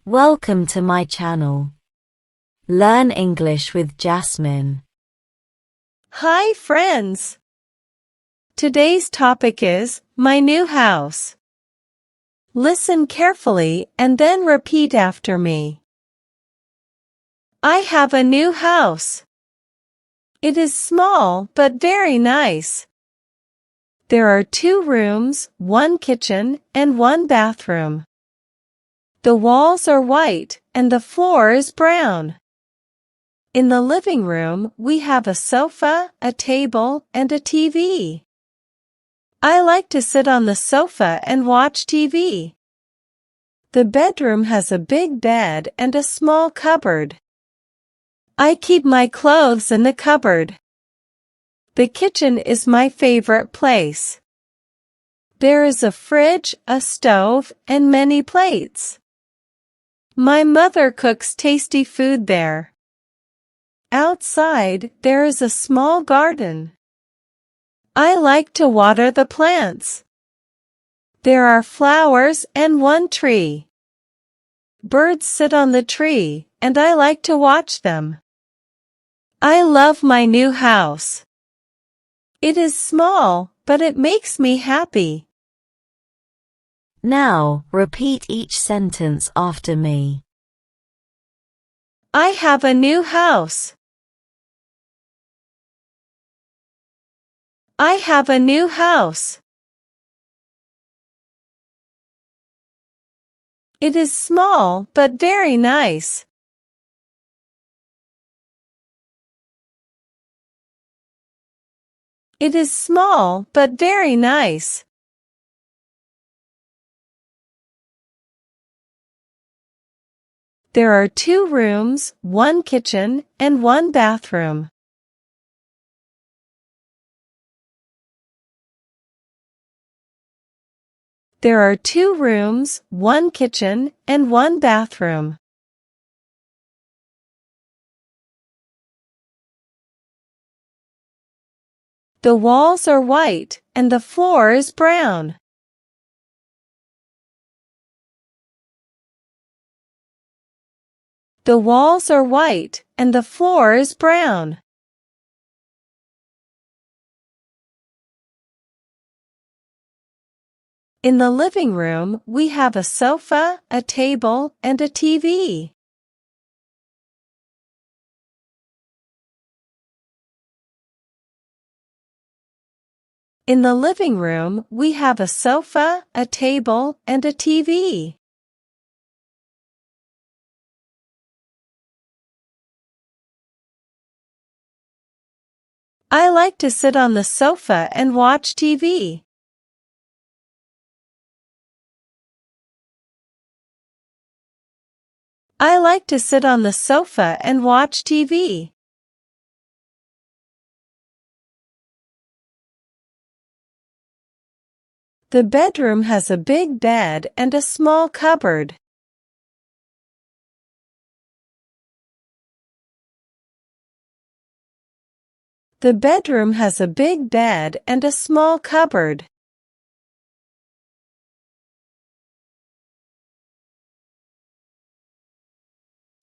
Welcome to my channel. Learn English with Jasmine. Hi friends! Today's topic is my new house. Listen carefully and then repeat after me. I have a new house. It is small but very nice. There are 2 rooms, 1 kitchen, and 1 bathroom. The walls are white and the floor is brown. In the living room, we have a sofa, a table, and a TV. I like to sit on the sofa and watch TV. The bedroom has a big bed and a small cupboard. I keep my clothes in the cupboard. The kitchen is my favorite place. There is a fridge, a stove, and many plates. My mother cooks tasty food there. Outside, there is a small garden. I like to water the plants. There are flowers and 1 tree. Birds sit on the tree, and I like to watch them. I love my new house. It is small, but it makes me happy. Now, repeat each sentence after me. I have a new house. I have a new house. It is small but very nice. It is small but very nice. There are 2 rooms, 1 kitchen, and 1 bathroom. There are 2 rooms, 1 kitchen, and 1 bathroom. The walls are white and the floor is brown. The walls are white and the floor is brown. In the living room, we have a sofa, a table, and a TV. In the living room, we have a sofa, a table, and a TV. I like to sit on the sofa and watch TV. I like to sit on the sofa and watch TV. The bedroom has a big bed and a small cupboard. The bedroom has a big bed and a small cupboard.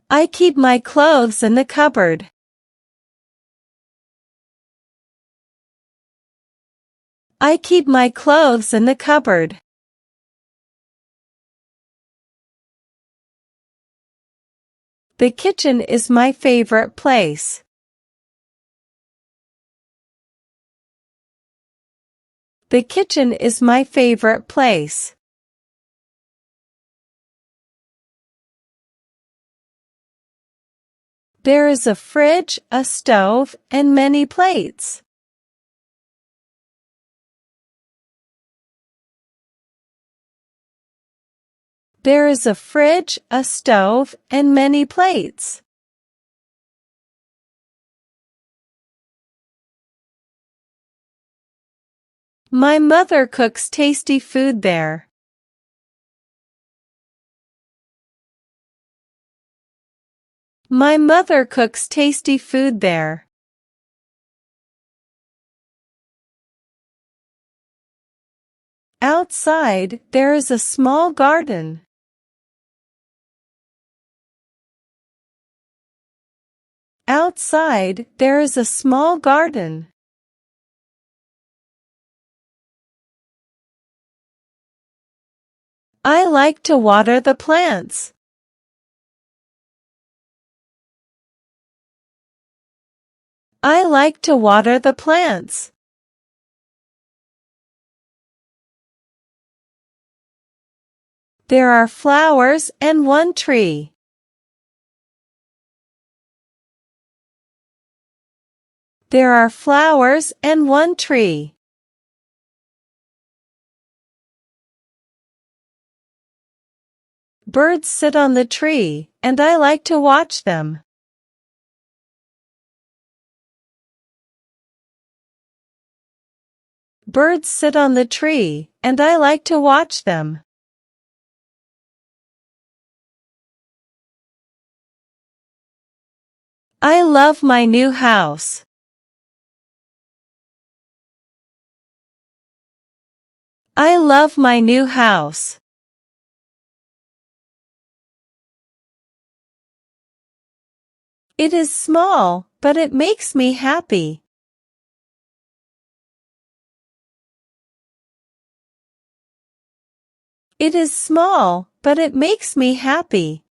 I keep my clothes in the cupboard. I keep my clothes in the cupboard. The kitchen is my favorite place. The kitchen is my favorite place. There is a fridge, a stove, and many plates. There is a fridge, a stove, and many plates. My mother cooks tasty food there. My mother cooks tasty food there. Outside, there is a small garden. Outside, there is a small garden. I like to water the plants. I like to water the plants. There are flowers and one tree. There are flowers and one tree. Birds sit on the tree, and I like to watch them. Birds sit on the tree, and I like to watch them. I love my new house. I love my new house. It is small, but it makes me happy. It is small, but it makes me happy.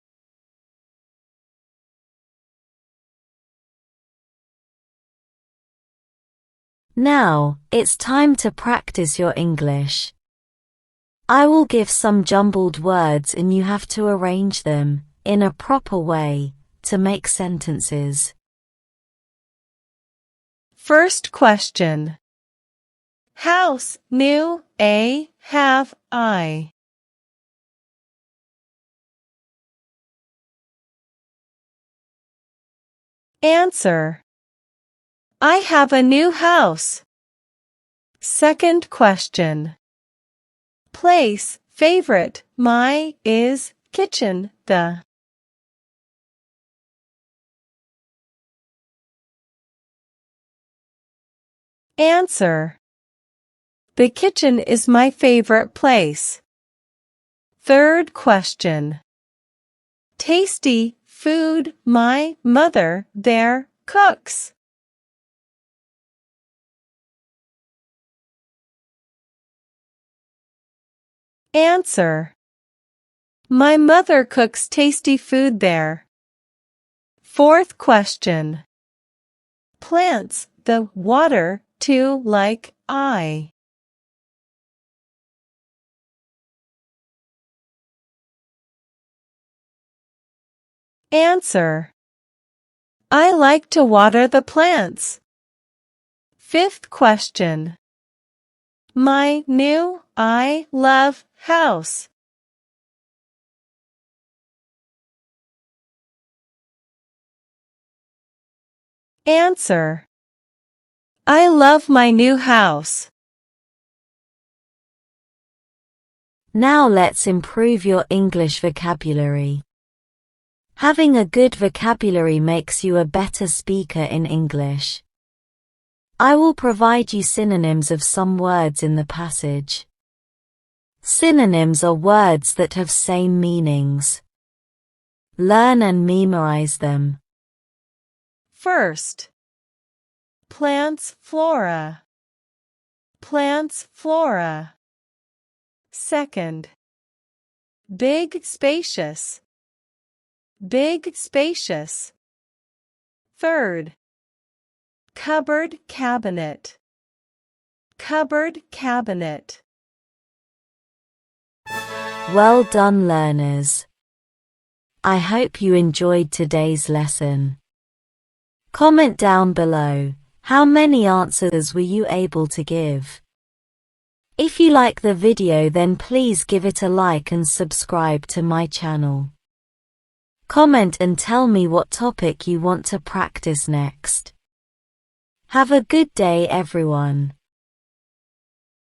Now, it's time to practice your English. I will give some jumbled words and you have to arrange them, in a proper way, to make sentences. First question. House, new, a, have, I. Answer. I have a new house. Second question. Place, favorite, my, is, kitchen, the. Answer. The kitchen is my favorite place. Third question. Tasty, food, my mother, there, cooks. Answer. My mother cooks tasty food there. Fourth question. Plants, the, water, to, like, I. Answer. I like to water the plants. Fifth question. My new, I love, house. Answer. I love my new house. Now let's improve your English vocabulary. Having a good vocabulary makes you a better speaker in English. I will provide you synonyms of some words in the passage. Synonyms are words that have same meanings. Learn and memorize them. First. Plants, flora. Plants, flora. Second. Big, spacious. Big, spacious. Third. Cupboard, cabinet. Cupboard, cabinet. Well done, learners. I hope you enjoyed today's lesson. Comment down below, how many answers were you able to give? If you like the video, then please give it a like and subscribe to my channel. Comment and tell me what topic you want to practice next. Have a good day, everyone.